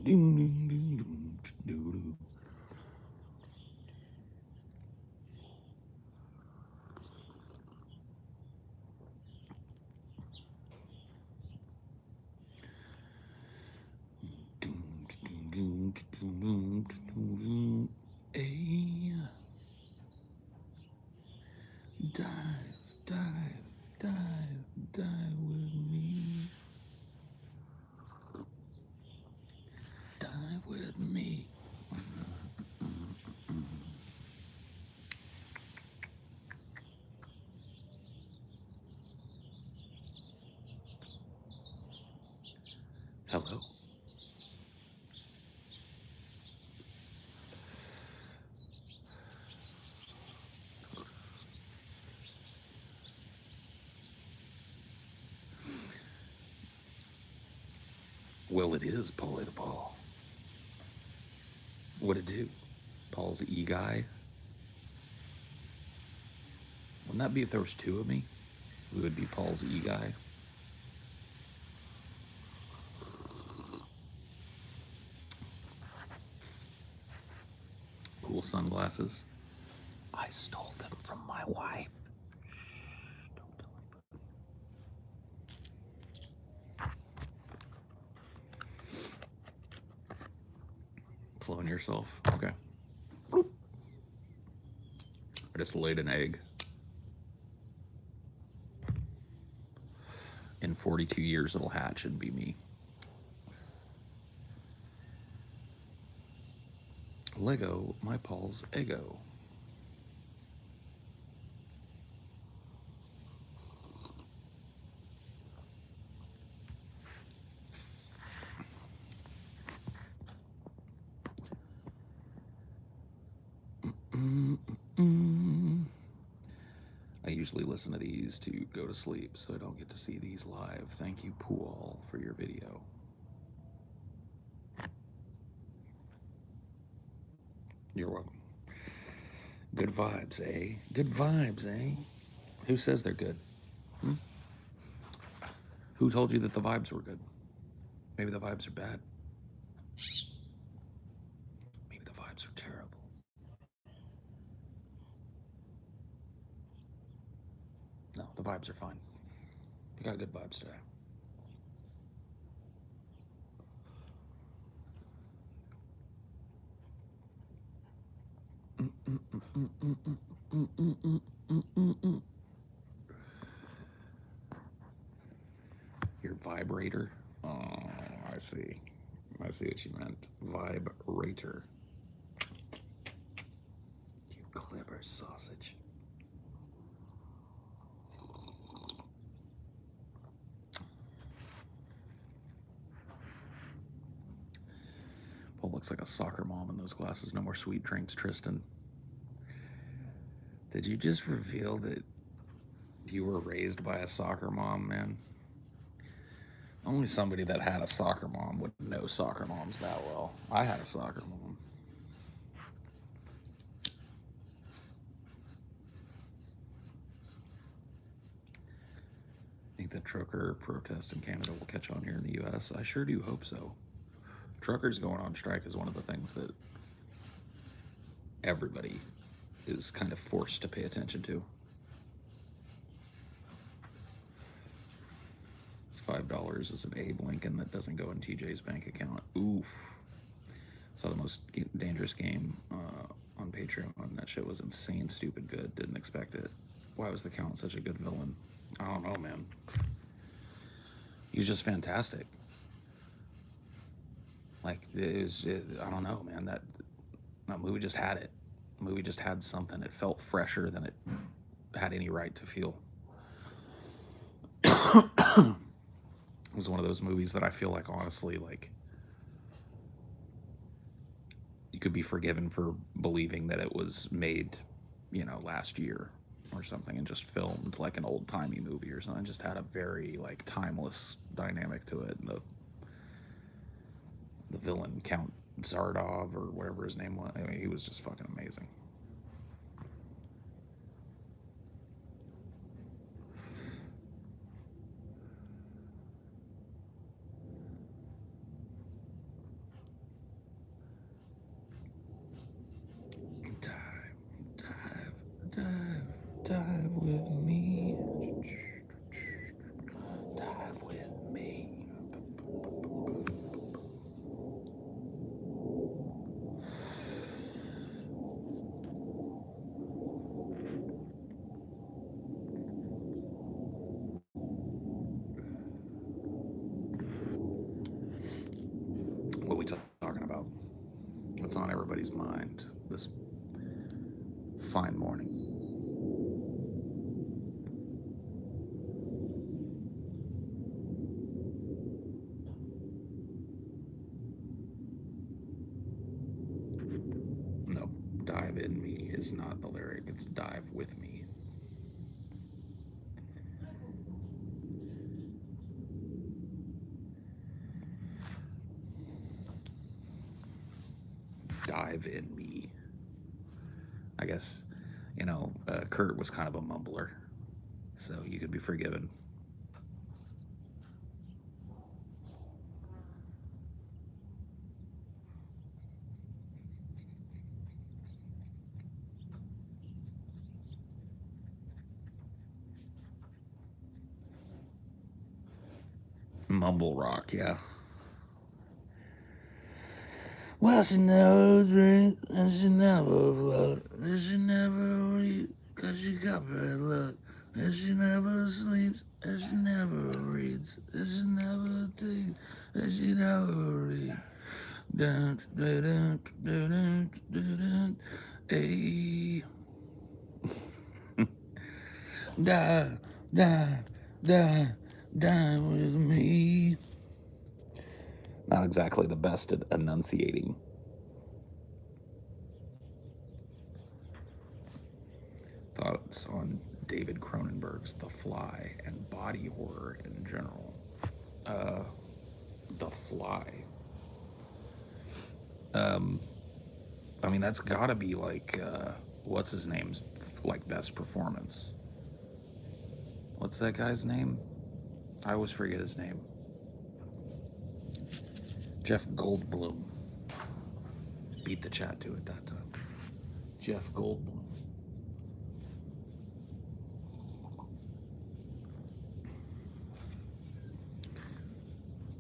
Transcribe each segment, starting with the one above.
Dive, dive, dive, dive with me. Dive with me. Hello. Well, it is Paulie the Paul. What'd it do? Paul's the E guy. Wouldn't that be if there was two of me? We would be Paul's E guy. Cool sunglasses. I stole them from my wife. Don't tell anybody. Clone yourself. Okay. Bloop. I just laid an egg. In 42 years, it'll hatch and be me. Lego, my Paul's Eggo. I usually listen to these to go to sleep, so I don't get to see these live. Thank you, Pool, for your video. You're welcome. Good vibes, eh? Good vibes, eh? Who says they're good? Who told you that the vibes were good? Maybe the vibes are bad. Maybe the vibes are terrible. No, the vibes are fine. You got good vibes today. Your vibrator? Oh, I see. I see what you meant. Vibrator. You clever sausage. Paul looks like a soccer mom in those glasses. No more sweet drinks, Tristan. Did you just reveal that you were raised by a soccer mom, man? Only somebody that had a soccer mom would know soccer moms that well. I had a soccer mom. Think the trucker protest in Canada will catch on here in the US? I sure do hope so. Truckers going on strike is one of the things that everybody is kind of forced to pay attention to. It's $5 as an Abe Lincoln that doesn't go in TJ's bank account. Oof. Saw the most dangerous game on Patreon. That shit was insane, stupid good. Didn't expect it. Why was the Count such a good villain? I don't know, man. He's just fantastic. Like, I don't know, man. That movie just had it. The movie just had something. It felt fresher than it had any right to feel. It was one of those movies that I feel like, honestly, like, you could be forgiven for believing that it was made, you know, last year or something and just filmed like an old-timey movie or something. It just had a very, like, timeless dynamic to it. And the villain, Count Zardov or whatever his name was, I mean, he was just fucking amazing. What's on everybody's mind this fine morning? No, dive in me is not the lyric, it's dive with me. Dive in me. I guess, Kurt was kind of a mumbler, so you could be forgiven. Mumble rock, yeah. Well, she never drink and she never float, and she never eat, cause she got bad luck. And she never sleeps, and she never reads, and she never thinks, and she never reads. Dun, dun, dun, dun, dun, dun, dun. Hey. Die, die, die, die with me. Not exactly the best at enunciating. Thoughts on David Cronenberg's The Fly and body horror in general. The Fly. I mean, that's gotta be like, what's his name's like best performance? What's that guy's name? I always forget his name. Jeff Goldblum. Beat the chat to it that time. Jeff Goldblum.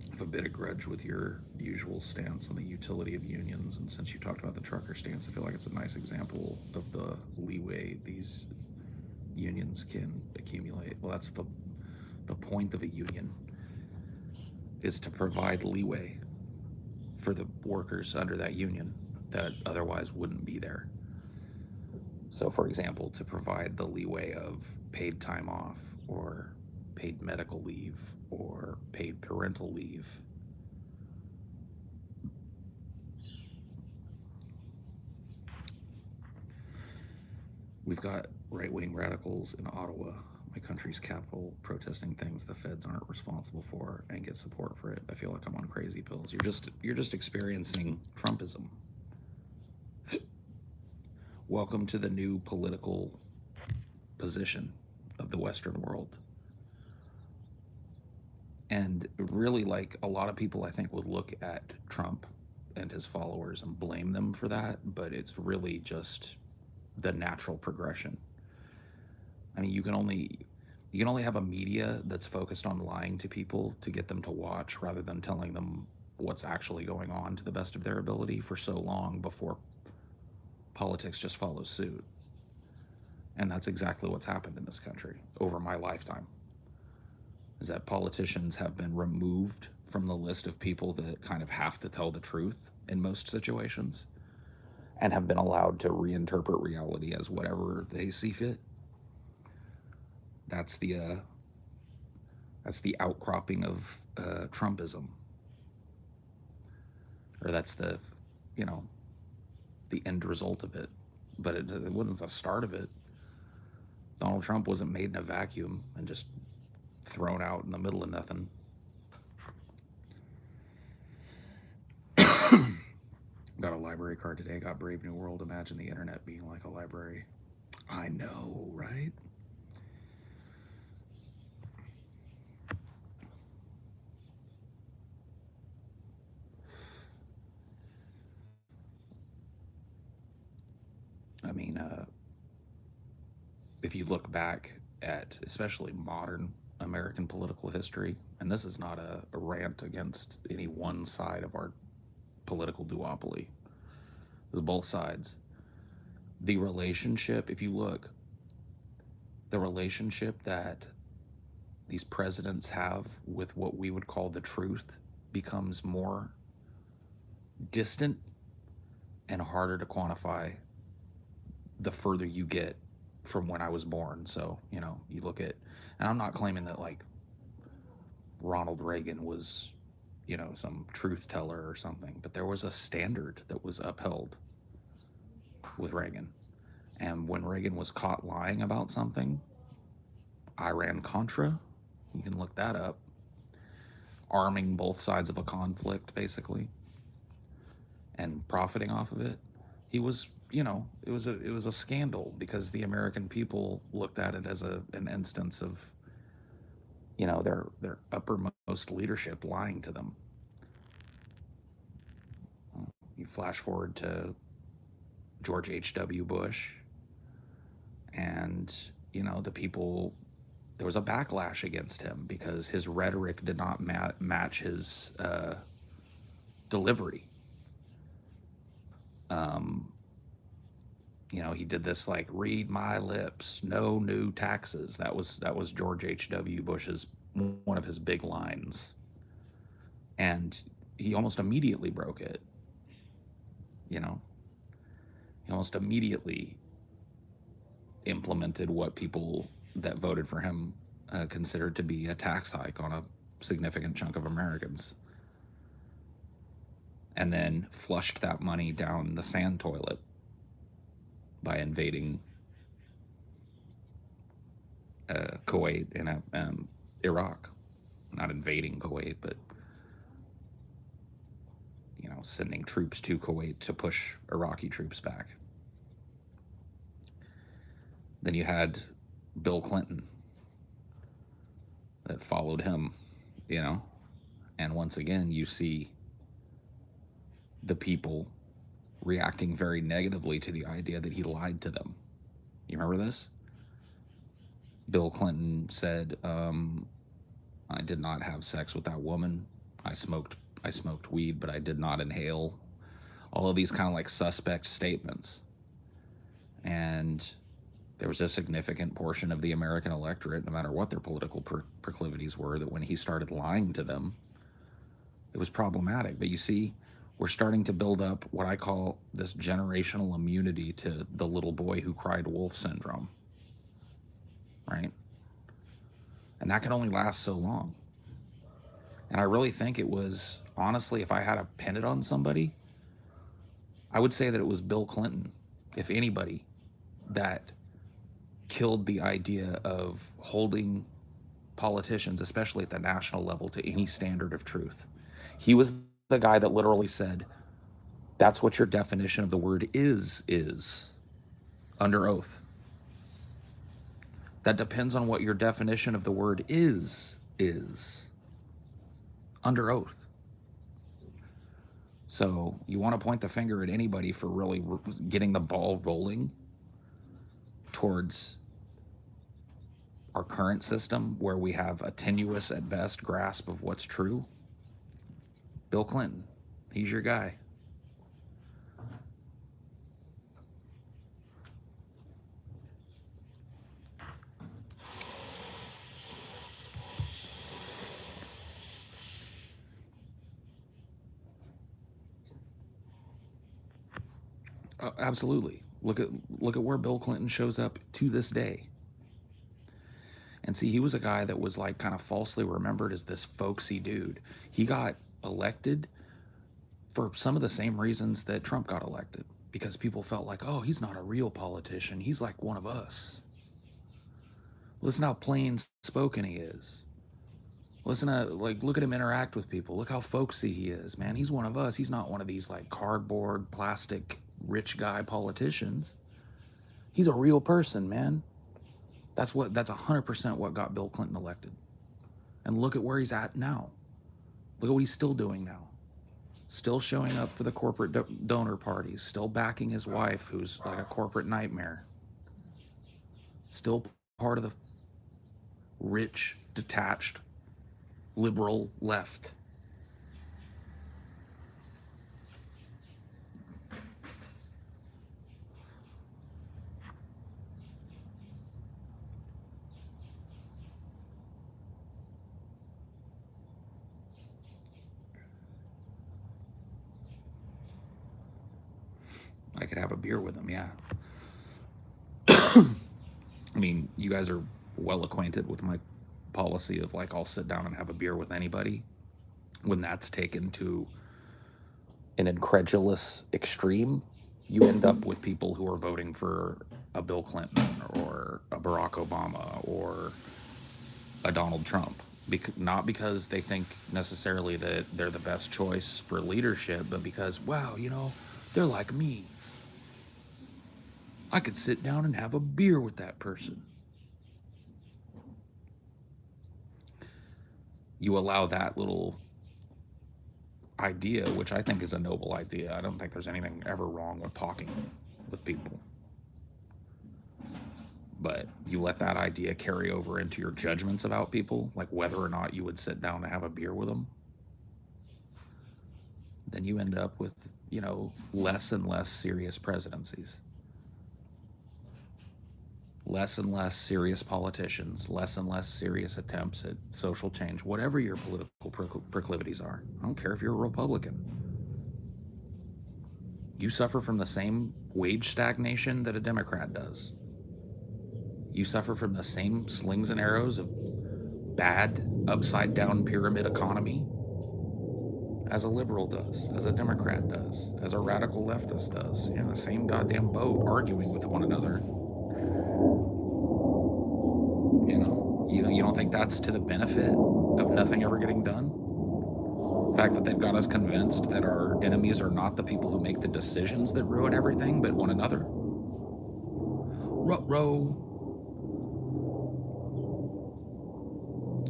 I have a bit of grudge with your usual stance on the utility of unions, and since you talked about the trucker stance, I feel like it's a nice example of the leeway these unions can accumulate. Well, that's the point of a union, is to provide leeway for the workers under that union that otherwise wouldn't be there. So, for example, to provide the leeway of paid time off or paid medical leave or paid parental leave. We've got right-wing radicals in Ottawa, my country's capital, protesting things the feds aren't responsible for and get support for it. I feel like I'm on crazy pills. You're just experiencing Trumpism. Welcome to the new political position of the Western world. And really, like, a lot of people, I think, would look at Trump and his followers and blame them for that, but it's really just the natural progression. I mean, you can only have a media that's focused on lying to people to get them to watch rather than telling them what's actually going on to the best of their ability for so long before politics just follows suit. And that's exactly what's happened in this country over my lifetime, is that politicians have been removed from the list of people that kind of have to tell the truth in most situations and have been allowed to reinterpret reality as whatever they see fit. That's the outcropping of Trumpism, or that's the end result of it. But it wasn't the start of it. Donald Trump wasn't made in a vacuum and just thrown out in the middle of nothing. Got a library card today. Got Brave New World. Imagine the internet being like a library. I know, right? I mean, if you look back at especially modern American political history, and this is not a rant against any one side of our political duopoly, this is both sides. The relationship, if you look, the relationship that these presidents have with what we would call the truth becomes more distant and harder to quantify the further you get from when I was born. So, you know, you look at, and I'm not claiming that like Ronald Reagan was, you know, some truth teller or something, but there was a standard that was upheld with Reagan. And when Reagan was caught lying about something, Iran Contra, you can look that up, arming both sides of a conflict basically and profiting off of it. He was, you know, it was a scandal because the American people looked at it as an instance of, you know, their uppermost leadership lying to them. You flash forward to George H.W. Bush, and, you know, the people, there was a backlash against him because his rhetoric did not match his delivery. You know, he did this like read my lips, no new taxes. That was George H.W. Bush's one of his big lines, and he almost immediately broke it. You know, he almost immediately implemented what people that voted for him considered to be a tax hike on a significant chunk of Americans, and then flushed that money down the sand toilet by invading Kuwait and Iraq. Not invading Kuwait, but, you know, sending troops to Kuwait to push Iraqi troops back. Then you had Bill Clinton that followed him, you know, and once again you see the people reacting very negatively to the idea that he lied to them. You remember this? Bill Clinton said, I did not have sex with that woman. I smoked weed, but I did not inhale. All of these kind of like suspect statements. And there was a significant portion of the American electorate, no matter what their political proclivities were, that when he started lying to them, it was problematic. But you see, we're starting to build up what I call this generational immunity to the little boy who cried wolf syndrome, right? And that can only last so long. And I really think it was, honestly, if I had to pin it on somebody, I would say that it was Bill Clinton, if anybody, that killed the idea of holding politicians, especially at the national level, to any standard of truth. He was the guy that literally said, that's what your definition of the word is, under oath. That depends on what your definition of the word is, under oath. So you want to point the finger at anybody for really getting the ball rolling towards our current system where we have a tenuous at best grasp of what's true? Bill Clinton, he's your guy. Absolutely. Look at where Bill Clinton shows up to this day. And see, he was a guy that was like kind of falsely remembered as this folksy dude. He got elected for some of the same reasons that Trump got elected, because people felt like, oh, he's not a real politician. He's like one of us. Listen how plain spoken he is. Listen to, like, look at him interact with people. Look how folksy he is, man. He's one of us. He's not one of these like cardboard, plastic, rich guy politicians. He's a real person, man. That's 100% what got Bill Clinton elected. And look at where he's at now. Look at what he's still doing now. Still showing up for the corporate donor parties. Still backing his wife, who's like a corporate nightmare. Still part of the rich, detached, liberal left. I could have a beer with them, yeah. I mean, you guys are well acquainted with my policy of like, I'll sit down and have a beer with anybody. When that's taken to an incredulous extreme, you end up with people who are voting for a Bill Clinton or a Barack Obama or a Donald Trump. Not because they think necessarily that they're the best choice for leadership, but because, wow, they're like me. I could sit down and have a beer with that person. You allow that little idea, which I think is a noble idea. I don't think there's anything ever wrong with talking with people. But you let that idea carry over into your judgments about people, like whether or not you would sit down to have a beer with them. Then you end up with, less and less serious presidencies. Less and less serious politicians, less and less serious attempts at social change, whatever your political proclivities are. I don't care if you're a Republican. You suffer from the same wage stagnation that a Democrat does. You suffer from the same slings and arrows of bad, upside down pyramid economy as a liberal does, as a Democrat does, as a radical leftist does. You're in the same goddamn boat arguing with one another. You don't think that's to the benefit of nothing ever getting done? The fact that they've got us convinced that our enemies are not the people who make the decisions that ruin everything, but one another. Ruh-roh.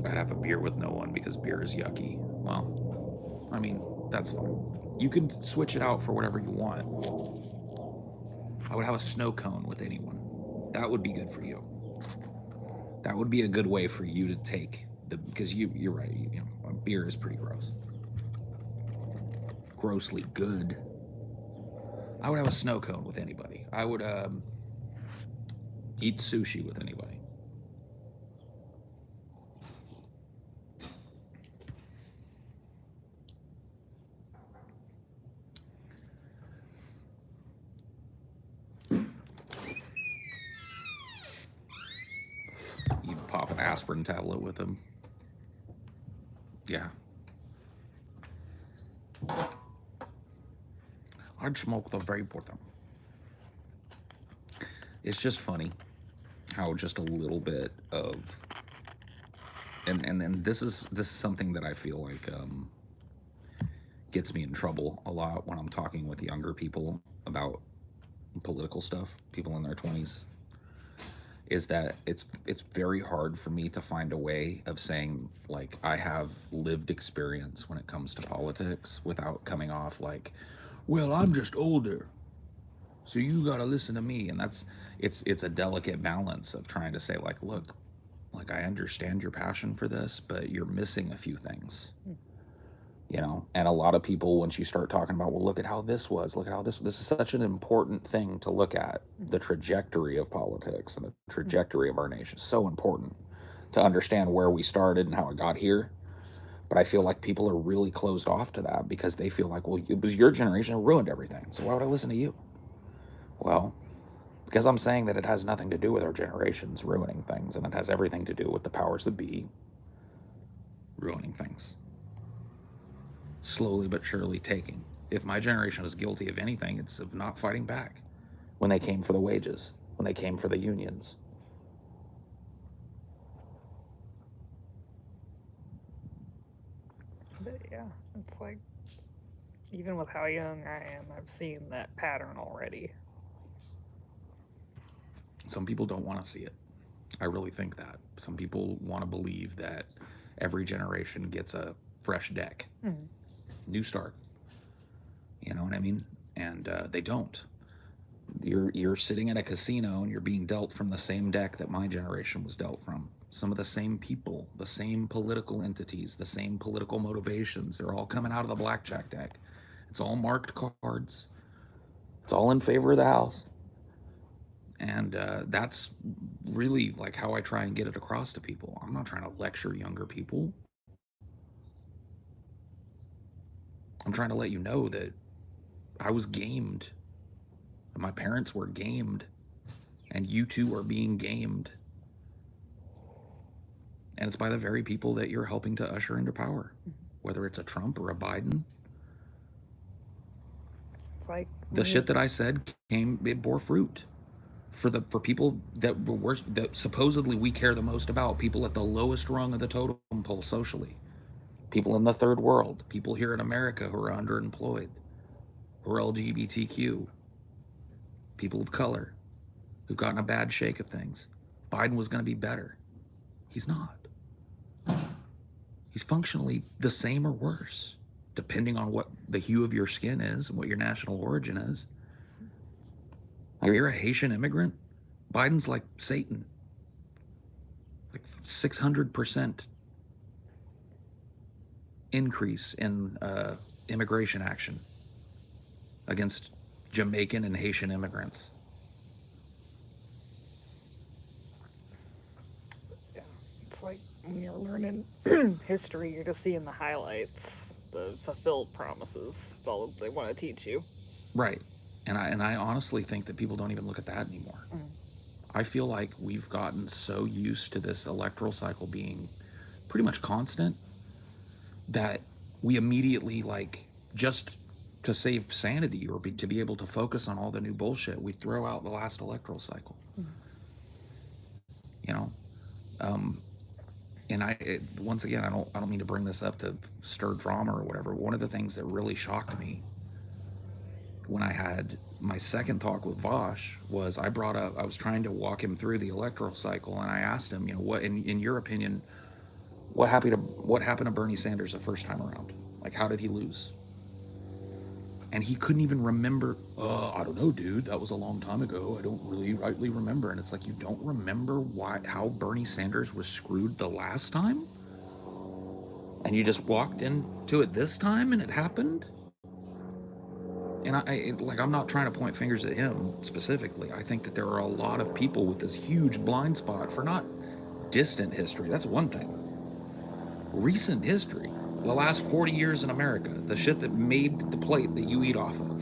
I'd have a beer with no one because beer is yucky. Well, I mean, that's fine. You can switch it out for whatever you want. I would have a snow cone with anyone. That would be good for you. That would be a good way for you to take because you're right. Beer is pretty gross. Grossly good. I would have a snow cone with anybody. I would eat sushi with anybody. You'd pop an aspirin tablet with them. Yeah. I'd smoke the vape with them. It's just funny how just a little bit of and this is something that I feel like gets me in trouble a lot when I'm talking with younger people about political stuff, people in their 20s, is that it's very hard for me to find a way of saying like I have lived experience when it comes to politics without coming off like, well, I'm just older, so you gotta listen to me. And it's a delicate balance of trying to say like, look, like I understand your passion for this, but you're missing a few things. And a lot of people, once you start talking about, well, look at how this was, look at how this is such an important thing to look at. The trajectory of politics and the trajectory of our nation is so important to understand where we started and how it got here. But I feel like people are really closed off to that because they feel like, well, it was your generation who ruined everything, so why would I listen to you? Well, because I'm saying that it has nothing to do with our generations ruining things, and it has everything to do with the powers that be ruining things. Slowly but surely taking. If my generation is guilty of anything, it's of not fighting back when they came for the wages, when they came for the unions. But yeah, it's like, even with how young I am, I've seen that pattern already. Some people don't want to see it. I really think that. Some people want to believe that every generation gets a fresh deck. Mm-hmm. New start. You know what I mean? And they don't. You're sitting at a casino and you're being dealt from the same deck that my generation was dealt from. Some of the same people, the same political entities, the same political motivations. They're all coming out of the blackjack deck. It's all marked cards. It's all in favor of the house. And that's really like how I try and get it across to people. I'm not trying to lecture younger people. I'm trying to let you know that I was gamed My parents were gamed, and you two are being gamed. And it's by the very people that you're helping to usher into power, whether it's a Trump or a Biden. It's like The shit that I said it bore fruit for people that were worse, that supposedly we care the most about, people at the lowest rung of the totem pole socially, people in the third world, people here in America who are underemployed, who are LGBTQ, people of color who've gotten a bad shake of things. Biden was going to be better. He's not. He's functionally the same or worse, depending on what the hue of your skin is and what your national origin is. Like, if you're a Haitian immigrant, Biden's like Satan. Like 600% increase in immigration action against Jamaican and Haitian immigrants. Yeah, it's like when you're learning history, you're just seeing the highlights, the fulfilled promises. It's all they want to teach you. Right. And I honestly think that people don't even look at that anymore. I feel like we've gotten so used to this electoral cycle being pretty much constant that we immediately, like, just to save sanity or to be able to focus on all the new bullshit, we throw out the last electoral cycle. You know, and once again, I don't mean to bring this up to stir drama or whatever. One of the things that really shocked me when I had my second talk with Vosh was I was trying to walk him through the electoral cycle, and I asked him, you know, what in your opinion, what happened to Bernie Sanders the first time around? Like, how did he lose? And he couldn't even remember. I don't know, dude. That was a long time ago. I don't really rightly remember. And it's like, you don't remember how Bernie Sanders was screwed the last time? And you just walked into it this time and it happened? And I'm not trying to point fingers at him specifically. I think that there are a lot of people with this huge blind spot for not distant history. That's one thing. Recent history. The last 40 years in America. The shit that made the plate that you eat off of.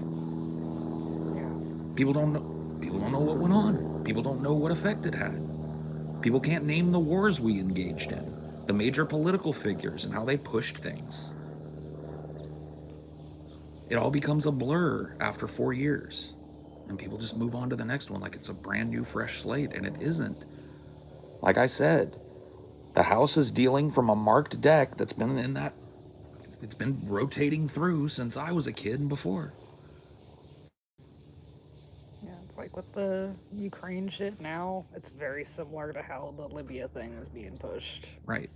People don't know what went on. People don't know what effect it had. People can't name the wars we engaged in. The major political figures and how they pushed things. It all becomes a blur after 4 years. And people just move on to the next one like it's a brand new fresh slate, and it isn't. Like I said, the House is dealing from a marked deck that's been it's been rotating through since I was a kid and before. Yeah, it's like with the Ukraine shit now, it's very similar to how the Libya thing is being pushed. Right.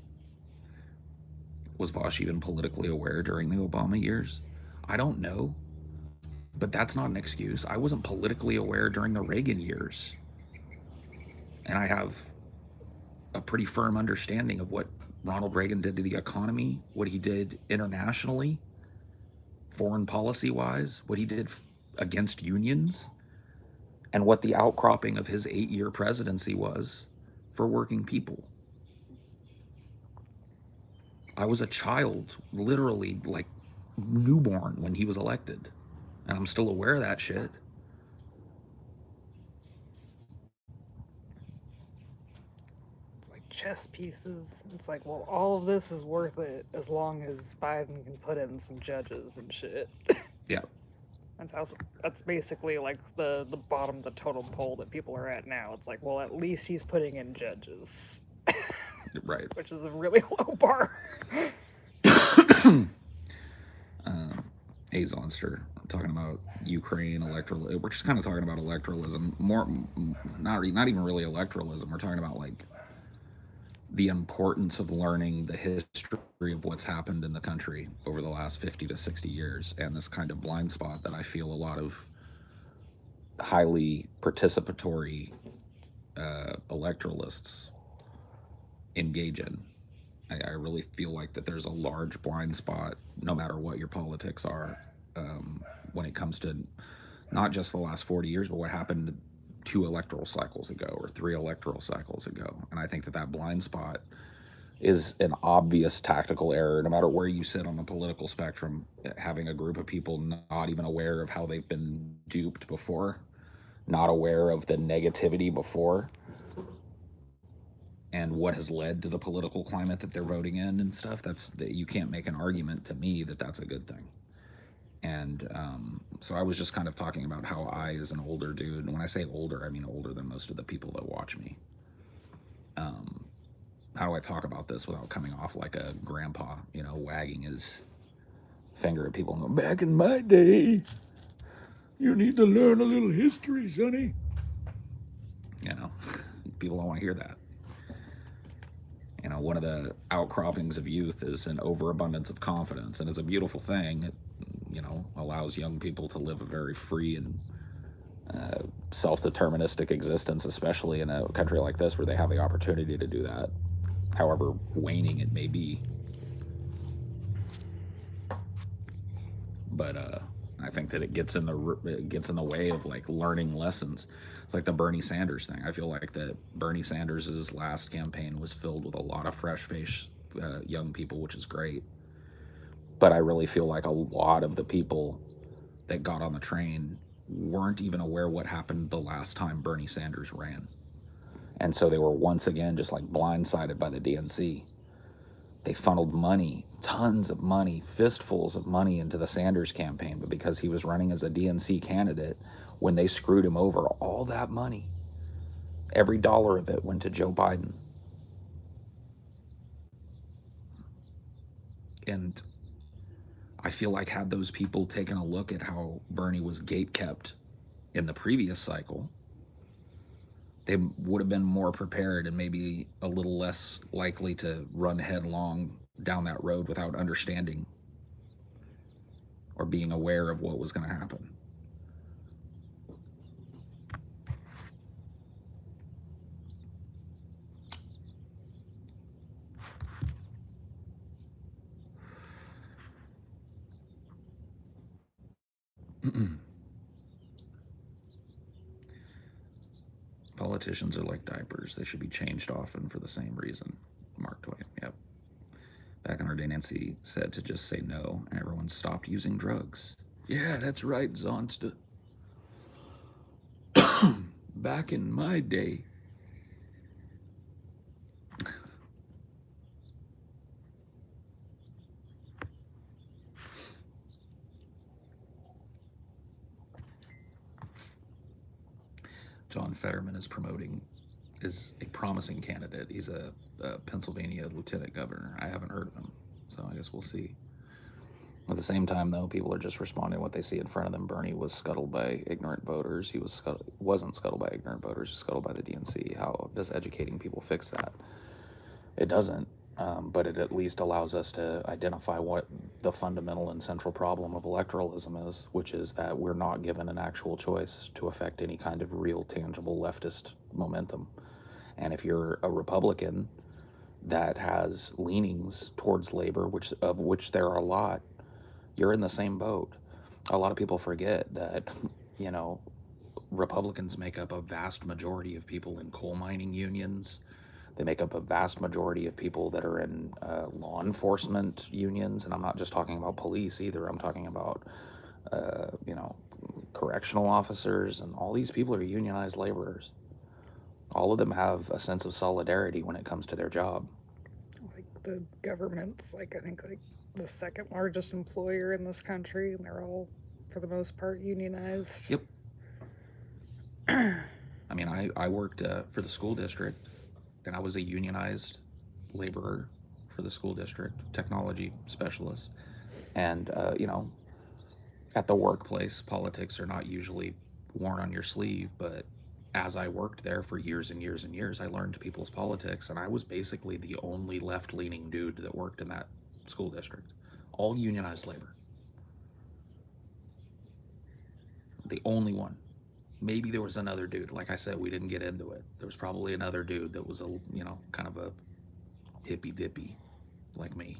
Was Vosh even politically aware during the Obama years? I don't know. But that's not an excuse. I wasn't politically aware during the Reagan years. And I have a pretty firm understanding of what Ronald Reagan did to the economy, what he did internationally, foreign policy wise, what he did against unions, and what the outcropping of his 8-year presidency was for working people. I was a child, literally like newborn when he was elected, and I'm still aware of that shit. It's like chess pieces. It's like, well, all of this is worth it as long as Biden can put in some judges and shit. Yeah. That's basically like the bottom of the totem pole that people are at now. It's like, well, at least he's putting in judges. Right. Which is a really low bar. Azonster talking about Ukraine electoral. We're just kind of talking about electoralism, more not even really electoralism. We're talking about like the importance of learning the history of what's happened in the country over the last 50 to 60 years, and this kind of blind spot that I feel a lot of highly participatory electoralists engage in. I really feel like that there's a large blind spot, no matter what your politics are, when it comes to not just the last 40 years, but what happened 2 electoral cycles ago or 3 electoral cycles ago. And I think that blind spot is an obvious tactical error, no matter where you sit on the political spectrum. Having a group of people not even aware of how they've been duped before not aware of the negativity before and what has led to the political climate that they're voting in and stuff, you can't make an argument to me that that's a good thing. And so I was just kind of talking about how I, as an older dude, and when I say older, I mean older than most of the people that watch me. How do I talk about this without coming off like a grandpa, wagging his finger at people and going, back in my day, you need to learn a little history, sonny. People don't want to hear that. One of the outcroppings of youth is an overabundance of confidence, and it's a beautiful thing. It, allows young people to live a very free and self-deterministic existence, especially in a country like this where they have the opportunity to do that, however waning it may be. But I think that it gets in the way of like learning lessons. It's like the Bernie Sanders thing. I feel like that Bernie Sanders's last campaign was filled with a lot of fresh-faced young people, which is great. But I really feel like a lot of the people that got on the train weren't even aware what happened the last time Bernie Sanders ran. And so they were once again just like blindsided by the DNC. They funneled money, tons of money, fistfuls of money into the Sanders campaign, but because he was running as a DNC candidate, when they screwed him over, all that money, every dollar of it went to Joe Biden. And I feel like had those people taken a look at how Bernie was gatekept in the previous cycle, they would have been more prepared and maybe a little less likely to run headlong down that road without understanding or being aware of what was going to happen. Politicians are like diapers. They should be changed often for the same reason. Mark Twain. Yep. Back in our day, Nancy said to just say no, and everyone stopped using drugs. Yeah, that's right, Zonsta. Back in my day. John Fetterman is a promising candidate. He's a Pennsylvania lieutenant governor. I haven't heard of him, so I guess we'll see. At the same time, though, people are just responding to what they see in front of them. Bernie was scuttled by ignorant voters. He wasn't scuttled by ignorant voters. He was scuttled by the DNC. How does educating people fix that? It doesn't, but it at least allows us to identify what the fundamental and central problem of electoralism is, which is that we're not given an actual choice to affect any kind of real, tangible leftist momentum. And if you're a Republican that has leanings towards labor, of which there are a lot, you're in the same boat. A lot of people forget that, Republicans make up a vast majority of people in coal mining unions. They make up a vast majority of people that are in law enforcement unions. And I'm not just talking about police either. I'm talking about, correctional officers. And all these people are unionized laborers. All of them have a sense of solidarity when it comes to their job. Like the government's, I think, the second largest employer in this country, and they're all, for the most part, unionized. Yep. I mean, I worked for the school district, and I was a unionized laborer for the school district, technology specialist. And, at the workplace, politics are not usually worn on your sleeve, but as I worked there for years and years and years, I learned people's politics, and I was basically the only left-leaning dude that worked in that school district. All unionized labor. The only one. Maybe there was another dude. Like I said, we didn't get into it. There was probably another dude that was kind of a hippy dippy like me.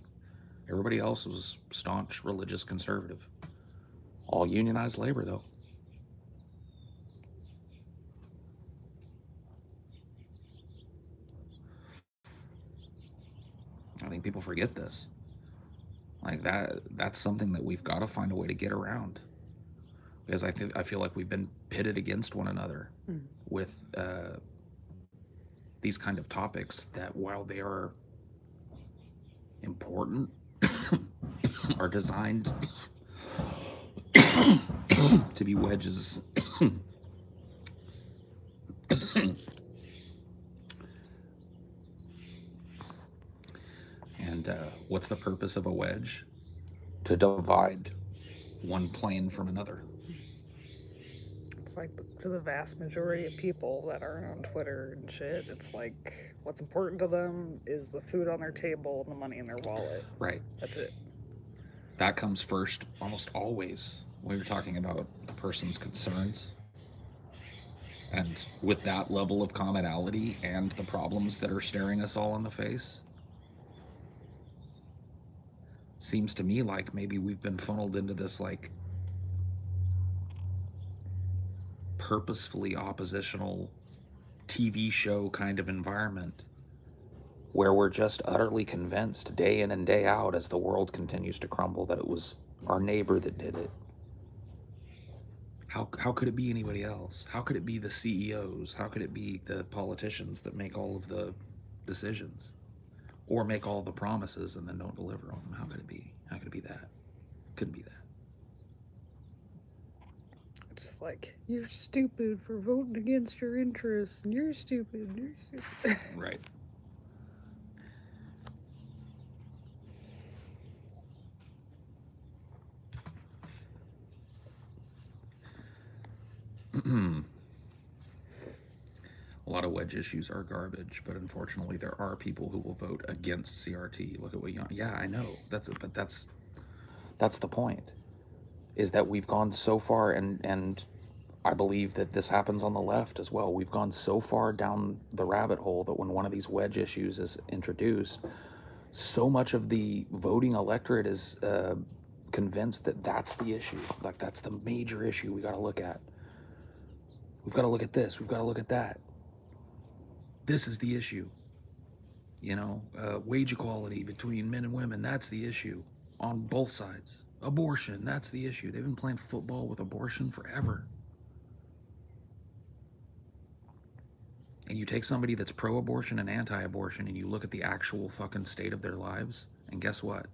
Everybody else was staunch religious conservative. All unionized labor, though. I think people forget this. Like that's something that we've got to find a way to get around. because I feel like we've been pitted against one another with these kind of topics that, while they are important, are designed to be wedges. And what's the purpose of a wedge? To divide one plane from another. It's like to the vast majority of people that are on Twitter and shit, it's like what's important to them is the food on their table and the money in their wallet. Right. That's it. That comes first almost always when you're talking about a person's concerns. And with that level of commonality and the problems that are staring us all in the face, seems to me like maybe we've been funneled into this like purposefully oppositional TV show kind of environment where we're just utterly convinced day in and day out as the world continues to crumble that it was our neighbor that did it. How could it be anybody else? How could it be the CEOs? How could it be the politicians that make all of the decisions or make all the promises and then don't deliver on them? How could it be? How could it be that? Couldn't be that. Just like, you're stupid for voting against your interests, and you're stupid, you're stupid. Right. A lot of wedge issues are garbage, but unfortunately there are people who will vote against CRT. Look at what yeah, I know. But that's the point. Is that we've gone so far, and I believe that this happens on the left as well. We've gone so far down the rabbit hole that when one of these wedge issues is introduced, so much of the voting electorate is convinced that that's the issue. Like, that's the major issue we got to look at. We've got to look at this. We've got to look at that. This is the issue. You know, wage equality between men and women, that's the issue on both sides. Abortion, that's the issue. They've been playing football with abortion forever. And you take somebody that's pro-abortion and anti-abortion and you look at the actual fucking state of their lives, and guess what?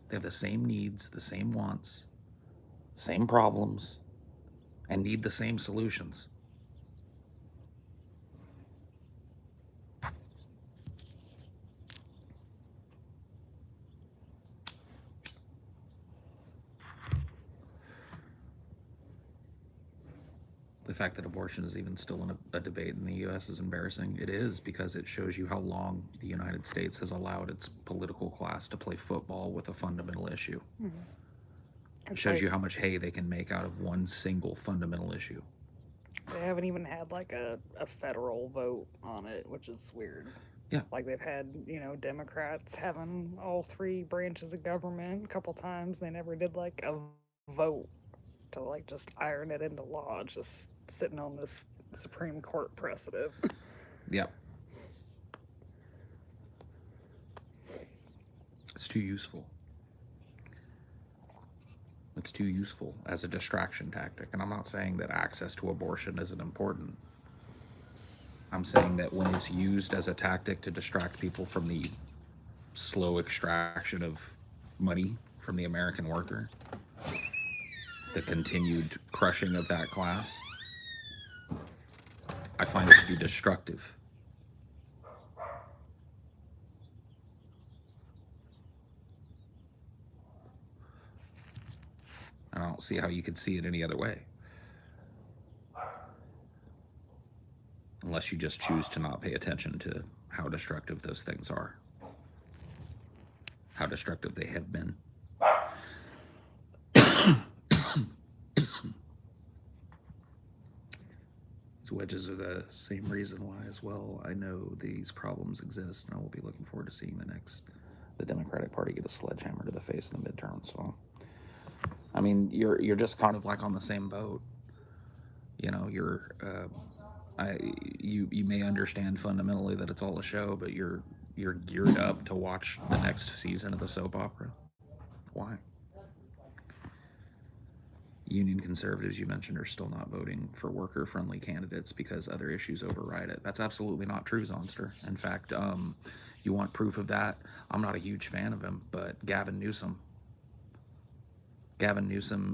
They have the same needs, the same wants, same problems, and need the same solutions. The fact that abortion is even still in a debate in the U.S. is embarrassing. It is, because it shows you how long the United States has allowed its political class to play football with a fundamental issue. It shows you how much hay they can make out of one single fundamental issue. They haven't even had like a federal vote on it, which is weird. Yeah. Like, they've had, you know, Democrats having all three branches of government a couple times. They never did like a vote to like just iron it into law, just sitting on this Supreme Court precedent. Yep. It's too useful. It's too useful as a distraction tactic. And I'm not saying that access to abortion isn't important. I'm saying that when it's used as a tactic to distract people from the slow extraction of money from the American worker, the continued crushing of that class, I find it to be destructive. I don't see how you could see it any other way. Unless you just choose to not pay attention to how destructive those things are. How destructive they have been. These wedges are the same reason why, as well, I know these problems exist, and I will be looking forward to seeing the Democratic Party get a sledgehammer to the face in the midterms. So, I mean, you're just kind of like on the same boat. You know, you may understand fundamentally that it's all a show, but you're geared up to watch the next season of the soap opera. Why? union conservatives you mentioned are still not voting for worker-friendly candidates because other issues override it. That's absolutely not true, Zonster. In fact, you want proof of that? I'm not a huge fan of him, but Gavin Newsom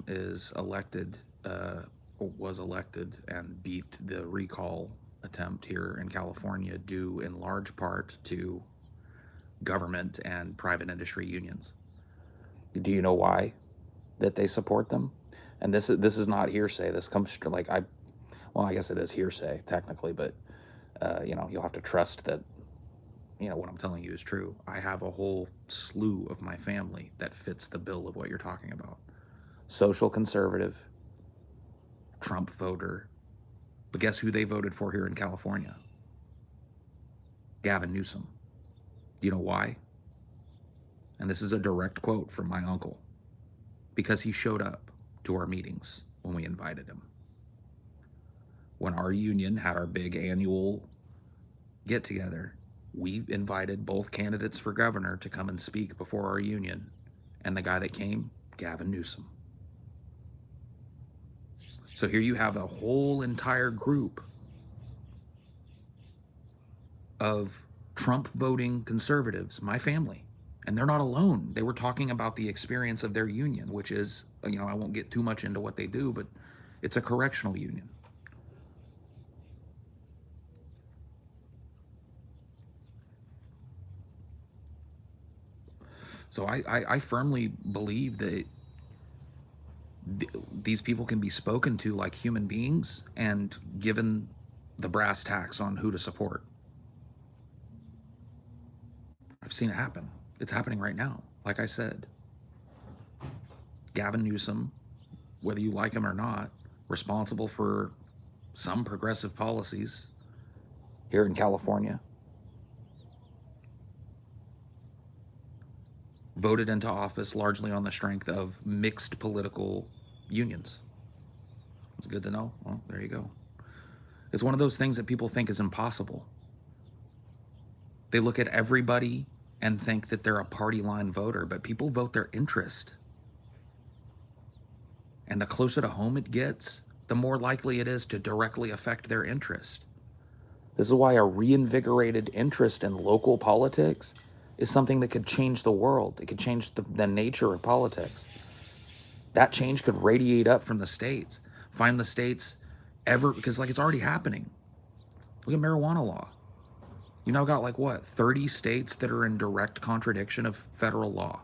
is elected, was elected and beat the recall attempt here in California due in large part to government and private industry unions. Do you know why that they support them? And this is not hearsay. This comes like I guess it is hearsay technically, but you'll have to trust that what I'm telling you is true. I have a whole slew of my family that fits the bill of what you're talking about. Social conservative, Trump voter. But guess who they voted for here in California? Gavin Newsom. Do you know why? And this is a direct quote from my uncle. Because he showed up to our meetings when we invited him. When our union had our big annual get together, we invited both candidates for governor to come and speak before our union. And the guy that came, Gavin Newsom. So here you have a whole entire group of Trump voting conservatives, my family, and they're not alone. They were talking about the experience of their union, which is, I won't get too much into what they do, but it's a correctional union. So I firmly believe that these people can be spoken to like human beings and given the brass tacks on who to support. I've seen it happen. It's happening right now. Like I said, Gavin Newsom, whether you like him or not, responsible for some progressive policies here in California, voted into office largely on the strength of mixed political unions. It's good to know. Well, there you go. It's one of those things that people think is impossible. They look at everybody and think that they're a party line voter, but people vote their interest. And the closer to home it gets, the more likely it is to directly affect their interest. This is why a reinvigorated interest in local politics is something that could change the world. It could change the nature of politics. That change could radiate up from the states. Find the states because it's already happening. Look at marijuana law. You now got 30 states that are in direct contradiction of federal law.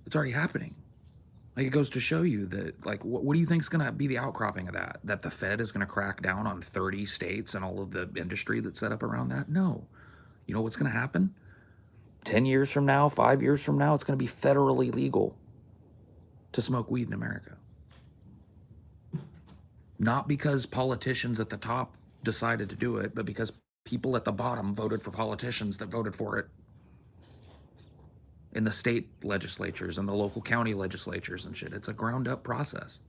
It's already happening. It goes to show you that, what do you think is going to be the outcropping of that? That the Fed is going to crack down on 30 states and all of the industry that's set up around that? No. You know what's going to happen? 10 years from now, 5 years from now, it's going to be federally legal to smoke weed in America. Not because politicians at the top decided to do it, but because people at the bottom voted for politicians that voted for it in the state legislatures and the local county legislatures and shit. It's a ground up process.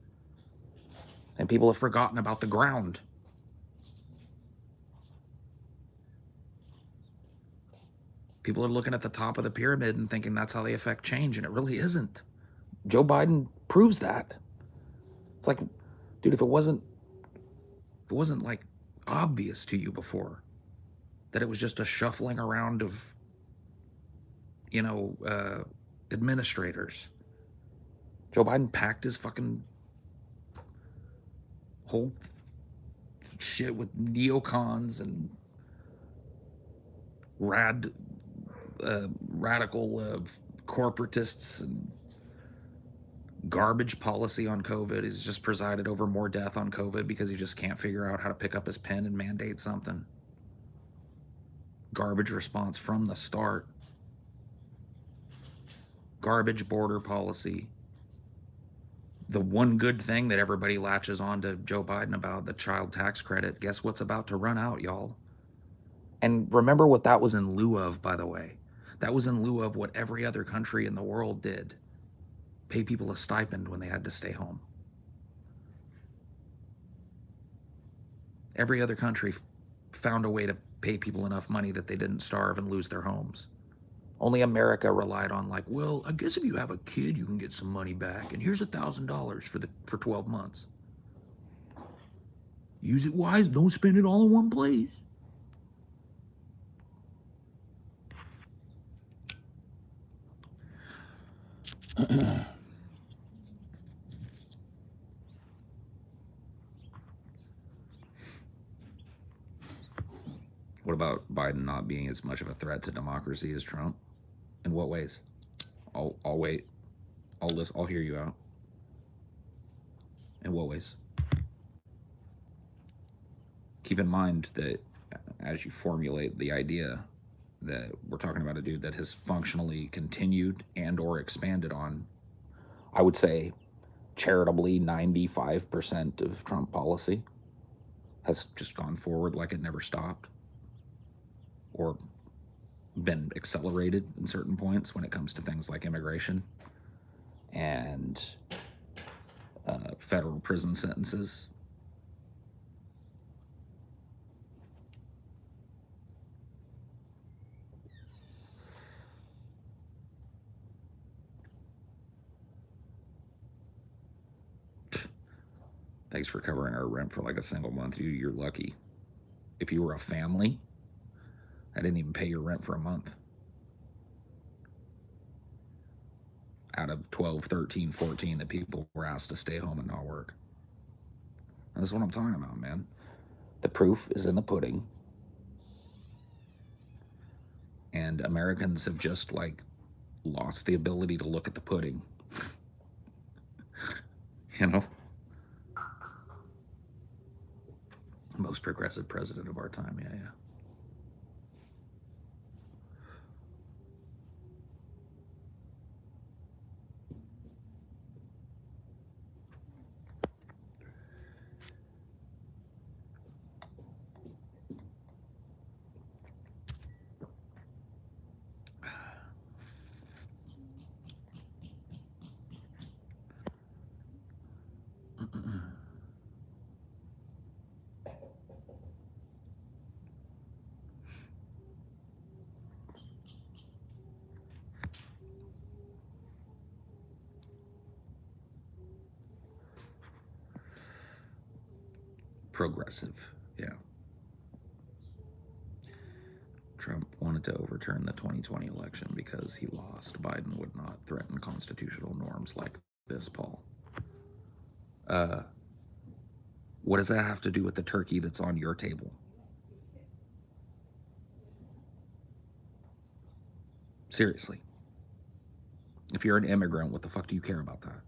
And people have forgotten about the ground. People are looking at the top of the pyramid and thinking that's how they affect change, and it really isn't. Joe Biden proves that. It's like, dude, if it wasn't obvious to you before that it was just a shuffling around of administrators. Joe Biden packed his fucking whole shit with neocons and radical corporatists and garbage policy on COVID. He's just presided over more death on COVID because he just can't figure out how to pick up his pen and mandate something. Garbage response from the start. Garbage border policy. The one good thing that everybody latches on to Joe Biden about, the child tax credit, guess what's about to run out, y'all? And remember what that was in lieu of, by the way. That was in lieu of what every other country in the world did. Pay people a stipend when they had to stay home. Every other country found a way to pay people enough money that they didn't starve and lose their homes. Only America relied on like, well, I guess if you have a kid, you can get some money back, and here's $1,000 for 12 months. Use it wise. Don't spend it all in one place. What about Biden not being as much of a threat to democracy as Trump? In what ways? I'll wait. I'll hear you out. In what ways? Keep in mind that as you formulate the idea that we're talking about a dude that has functionally continued and or expanded on, I would say charitably 95% of Trump policy has just gone forward like it never stopped, or been accelerated in certain points when it comes to things like immigration and federal prison sentences. Thanks for covering our rent for like a single month. You're lucky. If you were a family, I didn't even pay your rent for a month. Out of 12, 13, 14 that people were asked to stay home and not work. And that's what I'm talking about, man. The proof is in the pudding. And Americans have just like lost the ability to look at the pudding. You know? Most progressive president of our time, yeah. Progressive, yeah. Trump wanted to overturn the 2020 election because he lost. Biden would not threaten constitutional norms like this, Paul. What does that have to do with the turkey that's on your table? Seriously. If you're an immigrant, what the fuck do you care about that?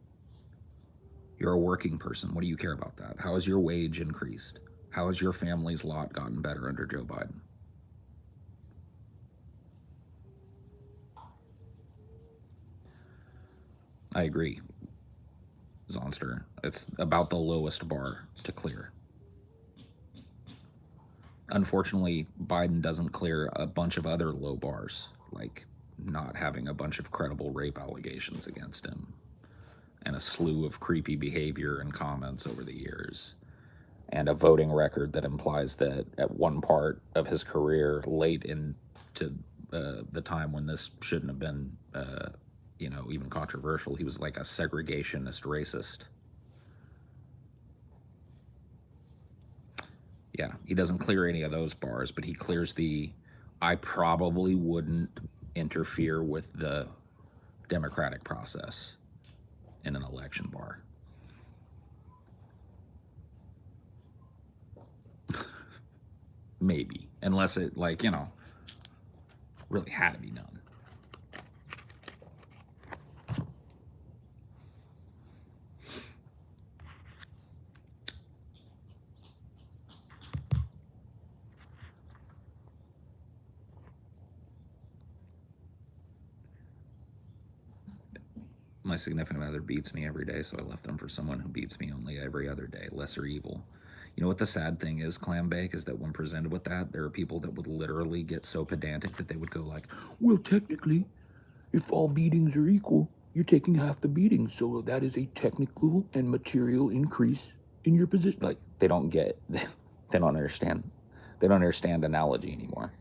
You're a working person. What do you care about that? How has your wage increased? How has your family's lot gotten better under Joe Biden? I agree, Zonster. It's about the lowest bar to clear. Unfortunately, Biden doesn't clear a bunch of other low bars, like not having a bunch of credible rape allegations against him and a slew of creepy behavior and comments over the years, and a voting record that implies that at one part of his career, late into the time when this shouldn't have been, even controversial, he was like a segregationist racist. Yeah, he doesn't clear any of those bars, but he clears the I probably wouldn't interfere with the democratic process in an election bar. Maybe, unless it, really had to be done. My significant other beats me every day, so I left them for someone who beats me only every other day. Lesser evil. You know what the sad thing is, Clambake, is that when presented with that, there are people that would literally get so pedantic that they would go like, well, technically, if all beatings are equal, you're taking half the beating, so that is a technical and material increase in your position. Like, they don't understand. They don't understand analogy anymore.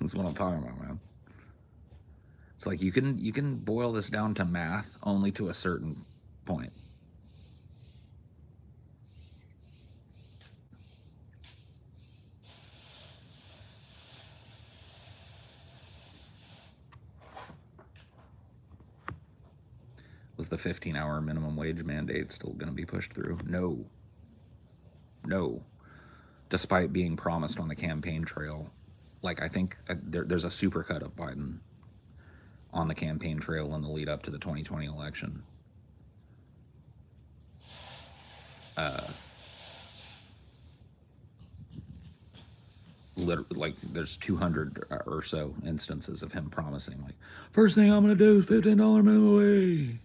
That's what I'm talking about, man. It's like you can boil this down to math only to a certain point. Was the 15-hour minimum wage mandate still going to be pushed through? No. No. Despite being promised on the campaign trail, like I think there's a supercut of Biden on the campaign trail in the lead up to the 2020 election. Like there's 200 or so instances of him promising, like, first thing I'm gonna do is $15 minimum wage.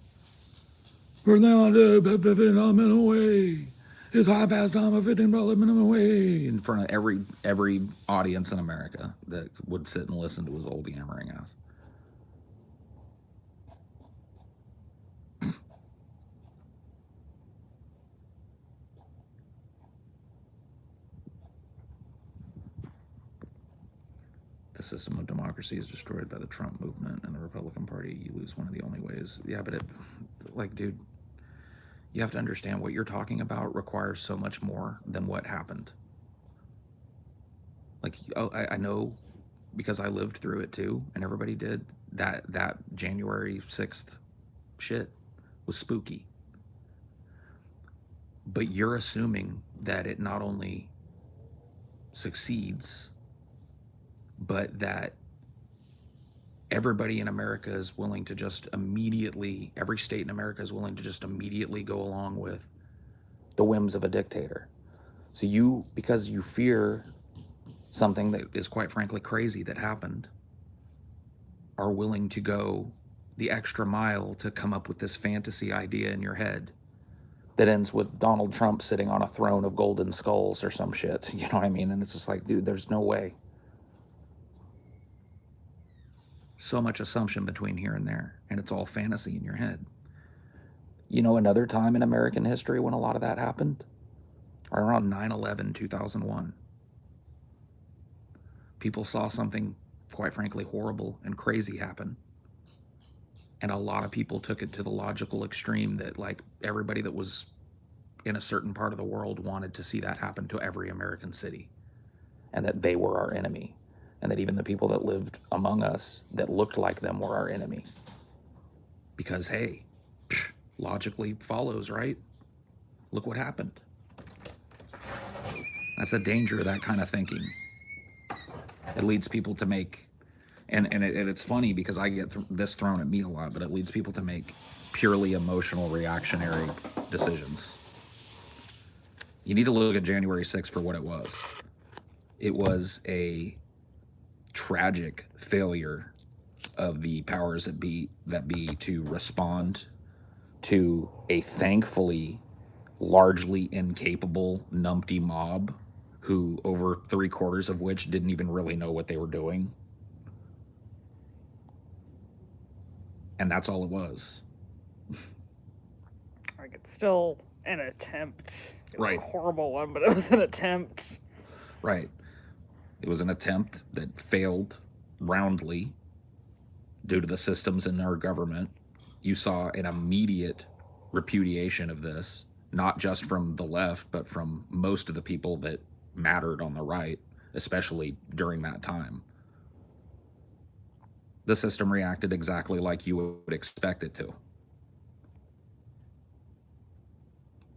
First thing I'll do is $15 minimum wage. It's high past time of $15 minimum wage in front of every audience in America that would sit and listen to his old yammering ass. The system of democracy is destroyed by the Trump movement and the Republican Party. You lose one of the only ways. Yeah, but like, dude, you have to understand what you're talking about requires so much more than what happened. Like, oh, I know because I lived through it too, and everybody did. That January 6th shit was spooky. But you're assuming that it not only succeeds, but that everybody in America is willing to just immediately, every state in America is willing to just immediately go along with the whims of a dictator. So you, because you fear something that is quite frankly crazy that happened, are willing to go the extra mile to come up with this fantasy idea in your head that ends with Donald Trump sitting on a throne of golden skulls or some shit. You know what I mean? And it's just like, dude, there's no way. So much assumption between here and there, and it's all fantasy in your head. You know, another time in American history when a lot of that happened? Around 9/11, 2001. People saw something, quite frankly, horrible and crazy happen. And a lot of people took it to the logical extreme that, like, everybody that was in a certain part of the world wanted to see that happen to every American city, and that they were our enemy, and that even the people that lived among us that looked like them were our enemy. Because, hey, logically follows, right? Look what happened. That's a danger of that kind of thinking. It leads people to make, and it's funny because I get this thrown at me a lot, but it leads people to make purely emotional, reactionary decisions. You need to look at January 6th for what it was. It was a tragic failure of the powers that be to respond to a thankfully largely incapable numpty mob who over 3/4 of which didn't even really know what they were doing. And that's all it was. Like, it's still an attempt. It was Right. a horrible one, but it was an attempt. Right. It was an attempt that failed roundly due to the systems in our government. You saw an immediate repudiation of this, not just from the left, but from most of the people that mattered on the right, especially during that time. The system reacted exactly like you would expect it to.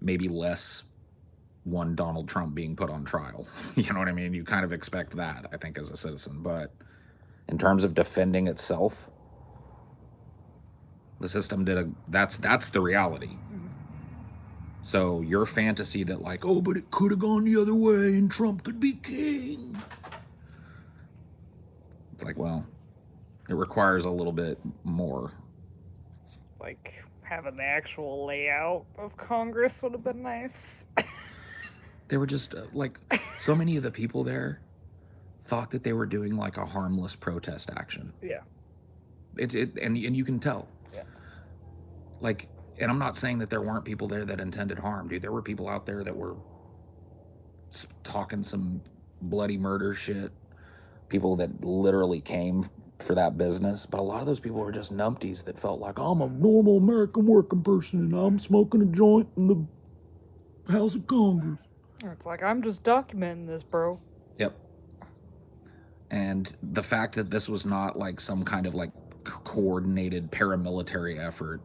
Maybe less one Donald Trump being put on trial. You know what I mean? You kind of expect that, I think, as a citizen. But in terms of defending itself, the system did that's the reality. So your fantasy that, like, oh, but it could have gone the other way and Trump could be king. It's like, well, it requires a little bit more. Like, having the actual layout of Congress would have been nice. They were just like, so many of the people there thought that they were doing like a harmless protest action. Yeah. And you can tell. Yeah. Like, and I'm not saying that there weren't people there that intended harm, dude. There were people out there that were talking some bloody murder shit, people that literally came for that business, but a lot of those people were just numpties that felt like, I'm a normal American working person and I'm smoking a joint in the House of Congress. It's like, I'm just documenting this, bro. Yep. And the fact that this was not like some kind of like coordinated paramilitary effort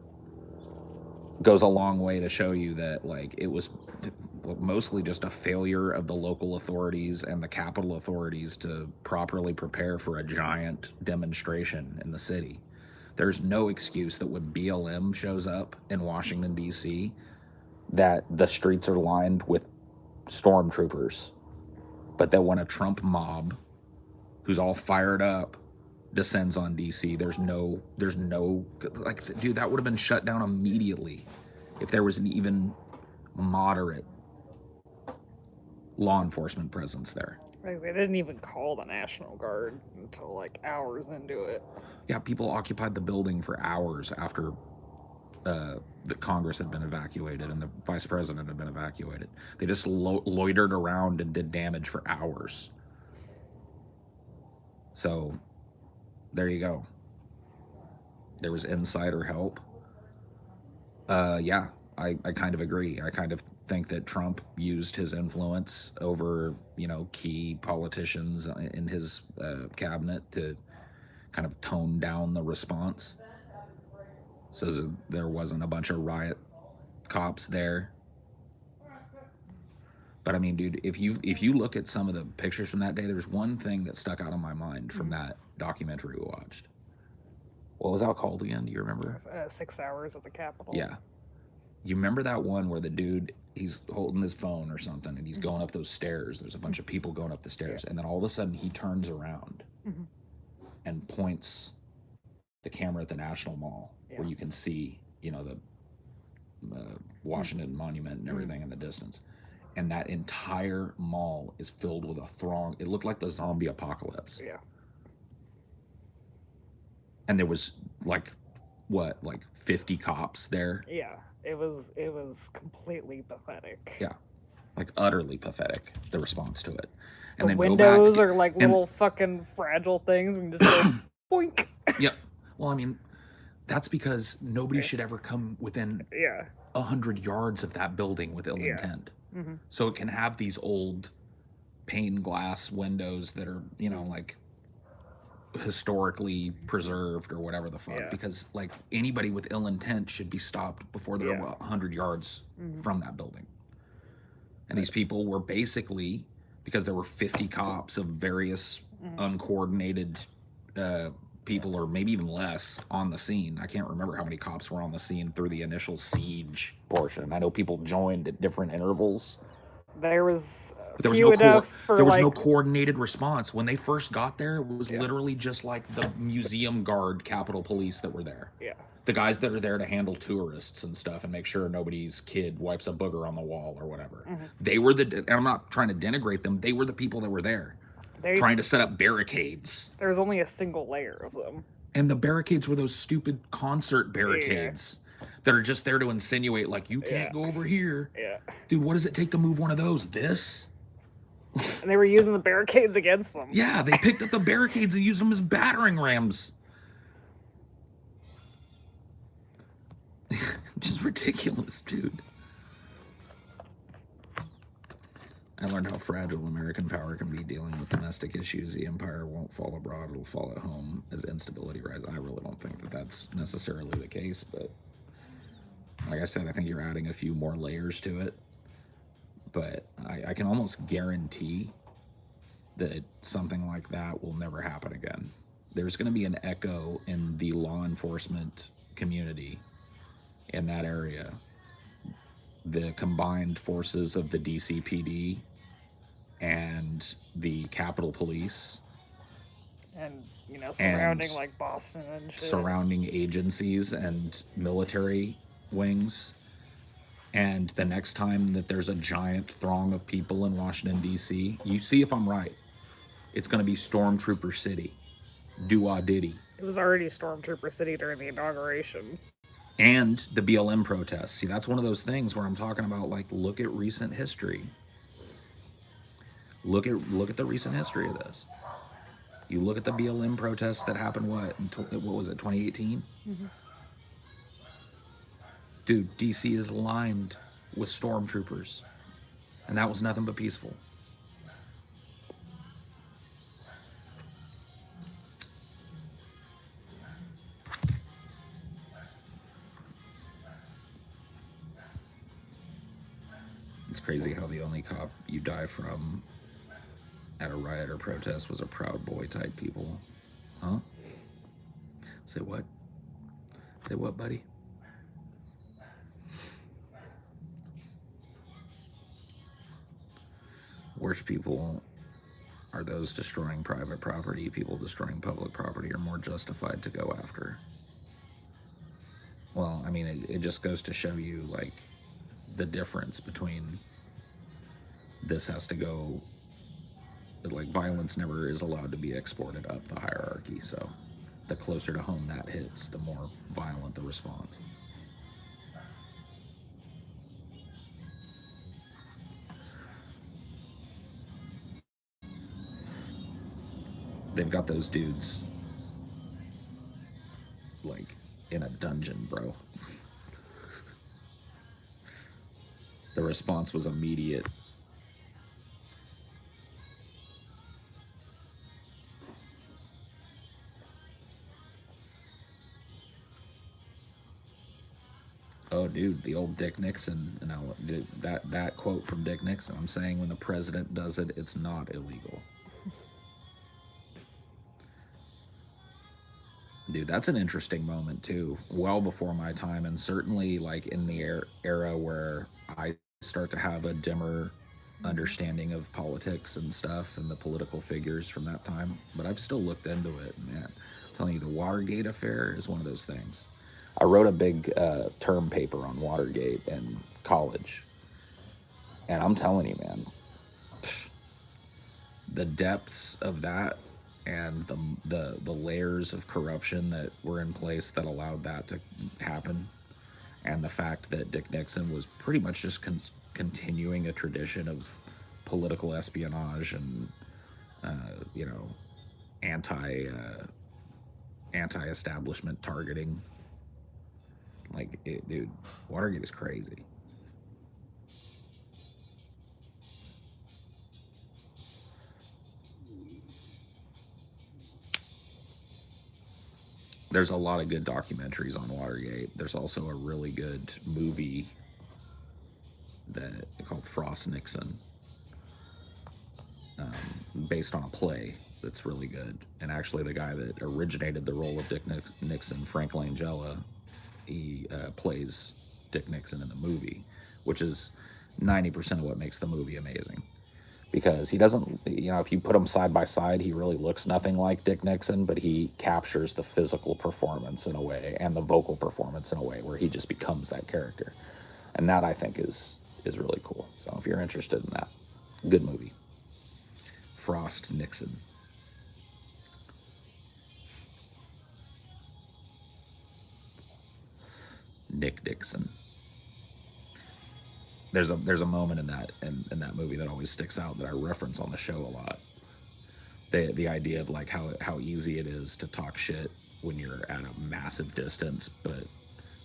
goes a long way to show you that like it was mostly just a failure of the local authorities and the Capitol authorities to properly prepare for a giant demonstration in the city. There's no excuse that when BLM shows up in Washington, D.C., that the streets are lined with stormtroopers, but that when a Trump mob who's all fired up descends on DC, there's no like, dude, that would have been shut down immediately if there was an even moderate law enforcement presence there. Like, they didn't even call the National Guard until like hours into it. Yeah, people occupied the building for hours after the Congress had been evacuated and the vice president had been evacuated. They just loitered around and did damage for hours. So there you go. There was insider help. Yeah, I kind of agree. I kind of think that Trump used his influence over, key politicians in his cabinet to kind of tone down the response. So there wasn't a bunch of riot cops there. But I mean, dude, if you look at some of the pictures from that day, there's one thing that stuck out in my mind from that documentary we watched. What was that called again? Do you remember? 6 hours at the Capitol. Yeah. You remember that one where the dude, he's holding his phone or something and he's going up those stairs. There's a bunch of people going up the stairs. And then all of a sudden he turns around and points the camera at the National Mall where you can see, the Washington Monument and everything in the distance. And that entire mall is filled with a throng. It looked like the zombie apocalypse. Yeah. And there was like 50 cops there. Yeah. It was completely pathetic. Yeah. Like utterly pathetic, the response to it. And the then windows are like little fucking fragile things. We can just go boink. Yep. Well, I mean, that's because nobody should ever come within 100 yards of that building with ill intent. So it can have these old pane glass windows that are, like historically preserved or whatever the fuck. Because like anybody with ill intent should be stopped before they're 100 yards from that building. And these people were basically, because there were 50 cops of various uncoordinated people, or maybe even less, on the scene. I can't remember how many cops were on the scene through the initial siege portion. I know people joined at different intervals. There was no coordinated response. When they first got there, it was literally just like the museum guard, Capitol Police that were there. Yeah. The guys that are there to handle tourists and stuff and make sure nobody's kid wipes a booger on the wall or whatever. They were and I'm not trying to denigrate them, they were the people that were there. Trying to set up barricades. There was only a single layer of them. And the barricades were those stupid concert barricades that are just there to insinuate, like, you can't go over here. Yeah. Dude, what does it take to move one of those? This? And they were using the barricades against them. Yeah, they picked up the barricades and used them as battering rams. Just ridiculous, dude. I learned how fragile American power can be dealing with domestic issues. The empire won't fall abroad, it'll fall at home as instability rises. I really don't think that that's necessarily the case, but like I said, I think you're adding a few more layers to it. But I can almost guarantee that something like that will never happen again. There's going to be an echo in the law enforcement community in that area. The combined forces of the DCPD and the Capitol Police. And, surrounding and like Boston and shit. Surrounding agencies and military wings. And the next time that there's a giant throng of people in Washington, D.C., you see if I'm right. It's going to be Stormtrooper City. Do-a-diddy. It was already Stormtrooper City during the inauguration. And the BLM protests. See, that's one of those things where I'm talking about, like, look at recent history. Look at the recent history of this. You look at the BLM protests that happened, what was it, 2018? Mm-hmm. Dude, DC is lined with stormtroopers, and that was nothing but peaceful. It's crazy how the only cop you die from at a riot or protest was a Proud Boy type people. Huh? Say what? Say what, buddy? Worst people are those destroying private property. People destroying public property are more justified to go after. Well, I mean, it just goes to show you, like, the difference between this has to go, like, violence never is allowed to be exported up the hierarchy. So the closer to home that hits, the more violent the response. They've got those dudes, like, in a dungeon, bro. The response was immediate. Oh, dude, the old Dick Nixon, and that quote from Dick Nixon. I'm saying when the president does it, it's not illegal. Dude, that's an interesting moment too. Well before my time, and certainly like in the era where I start to have a dimmer understanding of politics and stuff and the political figures from that time. But I've still looked into it, man. I'm telling you, the Watergate affair is one of those things. I wrote a big term paper on Watergate in college, and I'm telling you, man, the depths of that and the layers of corruption that were in place that allowed that to happen, and the fact that Dick Nixon was pretty much just continuing a tradition of political espionage and you know, anti-establishment targeting. Like, dude, Watergate is crazy. There's a lot of good documentaries on Watergate. There's also a really good movie that called Frost Nixon, based on a play that's really good. And actually, the guy that originated the role of Dick Nixon, Frank Langella, he plays Dick Nixon in the movie, which is 90% of what makes the movie amazing. Because he doesn't, you know, if you put him side by side, he really looks nothing like Dick Nixon, but he captures the physical performance in a way and the vocal performance in a way where he just becomes that character. And that, I think, is really cool. So if you're interested in that, good movie. Frost Nixon. Nick Dixon. There's a moment in that movie that always sticks out that I reference on the show a lot. The idea of like how easy it is to talk shit when you're at a massive distance, but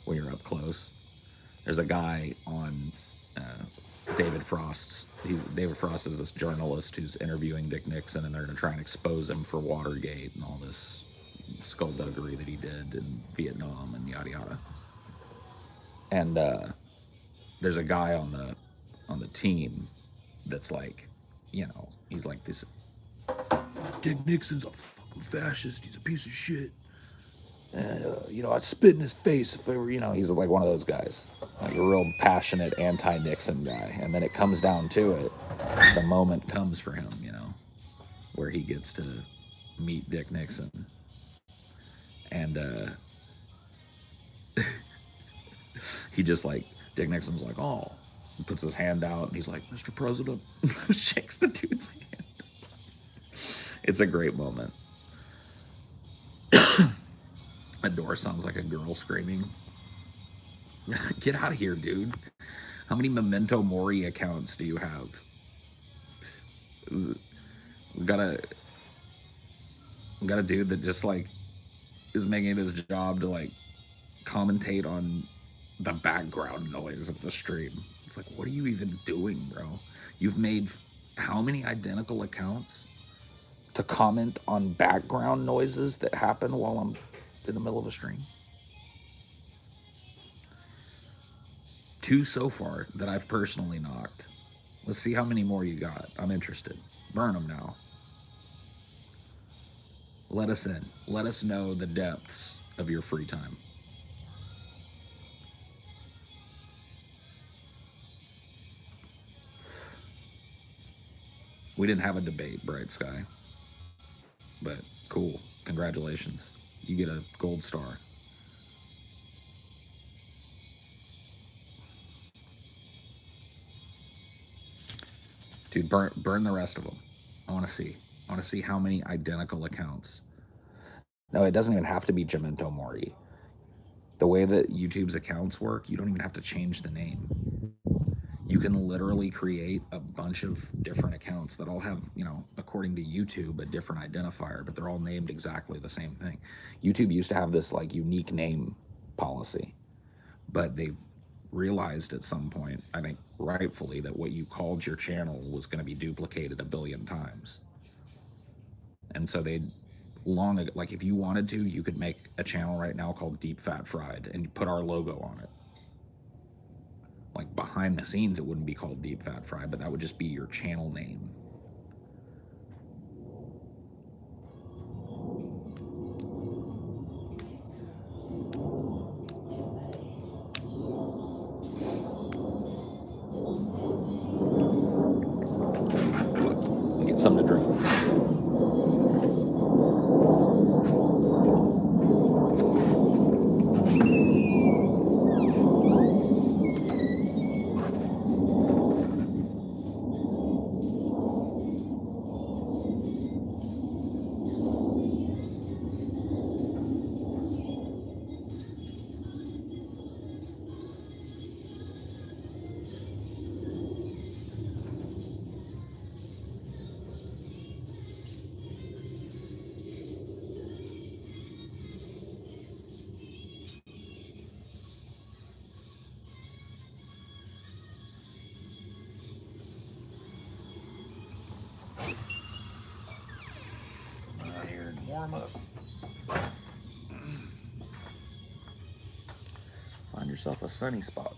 when you're up close. There's a guy on David Frost is this journalist who's interviewing Dick Nixon, and they're going to try and expose him for Watergate and all this skullduggery that he did in Vietnam and yada yada. And there's a guy on the team that's like, you know, he's like this. Dick Nixon's a fucking fascist. He's a piece of shit. And you know, I'd spit in his face if I were, you know. He's like one of those guys, like a real passionate anti-Nixon guy. And then it comes down to it. The moment comes for him, you know, where he gets to meet Dick Nixon, and he just like, Dick Nixon's like, oh, he puts his hand out and he's like, Mr. President, shakes the dude's hand. It's a great moment. That door sounds like a girl screaming. Get out of here, dude. How many Memento Mori accounts do you have? We gotta... got a dude that just like is making it his job to like commentate on the background noise of the stream. It's like, what are you even doing, bro? You've made how many identical accounts to comment on background noises that happen while I'm in the middle of a stream? 2 so far that I've personally knocked. Let's see how many more you got. I'm interested. Burn them now. Let us in. Let us know the depths of your free time. We didn't have a debate, Bright Sky, but cool. Congratulations. You get a gold star. Dude, burn the rest of them. I want to see. I want to see how many identical accounts. No, it doesn't even have to be Jamento Mori. The way that YouTube's accounts work, you don't even have to change the name. You can literally create a bunch of different accounts that all have, you know, according to YouTube, a different identifier, but they're all named exactly the same thing. YouTube used to have this like unique name policy, but they realized at some point, I think rightfully, that what you called your channel was going to be duplicated a billion times. And so they like if you wanted to, you could make a channel right now called Deep Fat Fried and put our logo on it. Like behind the scenes, it wouldn't be called Deep Fat Fried, but that would just be your channel name. Get something to drink. Here, warm up. Find yourself a sunny spot.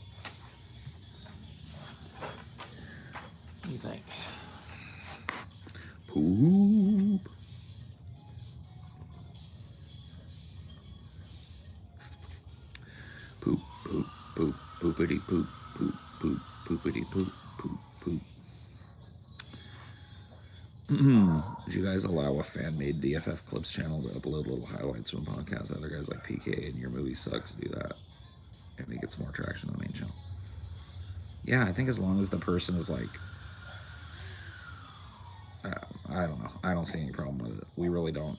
What do you think? Poop. Poop, poop, poop, poopity poop, poop, poop, poopity poop, poop, poop. Did you guys allow a fan-made DFF Clips channel to upload little highlights from podcasts? Other guys like PK and Your Movie Sucks do that. I think it's more traction on the main channel. Yeah, I think as long as the person is like, I don't know. I don't see any problem with it. We really don't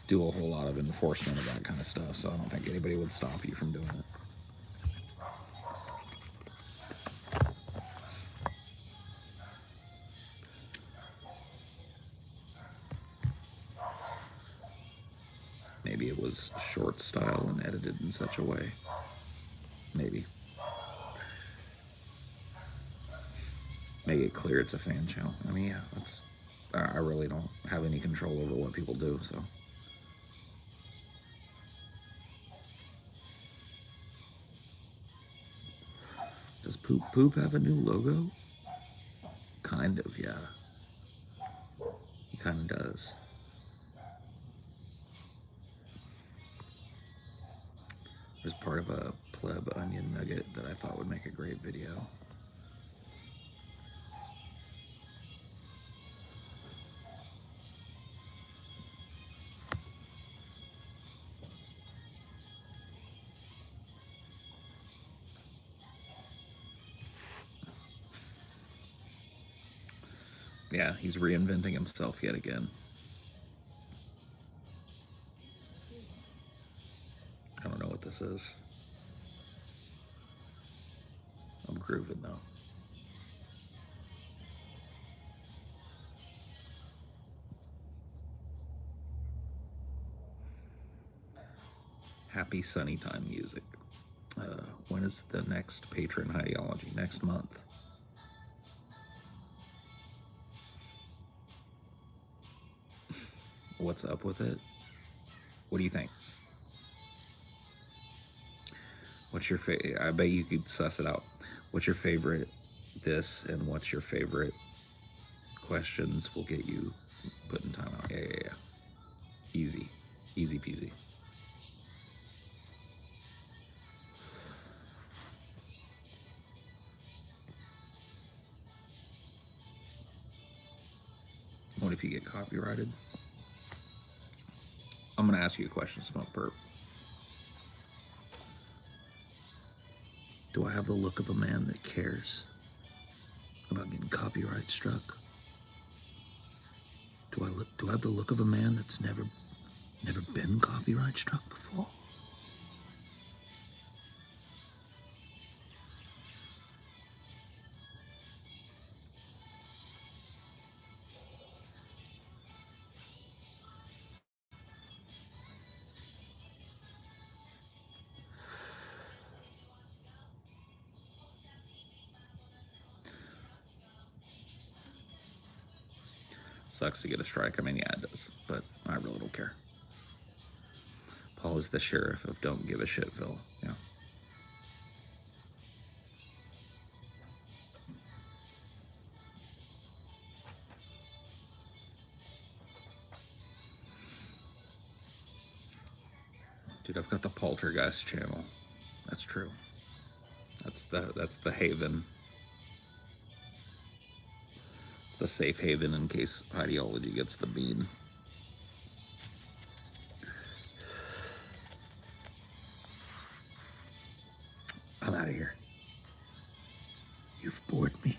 do a whole lot of enforcement of that kind of stuff, so I don't think anybody would stop you from doing it. Maybe it was short style and edited in such a way. Maybe. Make it clear it's a fan channel. I mean, yeah, that's. I really don't have any control over what people do, so. Does Poop Poop have a new logo? Kind of, yeah. He kind of does. There's part of a pleb onion nugget that I thought would make a great video. Yeah, he's reinventing himself yet again. I don't know what this is. I'm grooving though. Happy sunny time music. When is the next patron Highdeology? Next month. What's up with it? What do you think? What's your favorite? I bet you could suss it out. What's your favorite this and what's your favorite questions will get you put in timeout. Yeah. Easy. Easy peasy. What if you get copyrighted? I'm going to ask you a question, Smoke Burp. Do I have the look of a man that cares about getting copyright struck? Do I have the look of a man that's never been copyright struck before? Sucks to get a strike. I mean, yeah, it does, but I really don't care. Paul is the sheriff of Don't Give a Shitville. Yeah. Dude, I've got the Poltergeist channel. That's true. That's the haven. It's the safe haven in case Highdeology gets the bean. I'm out of here. You've bored me.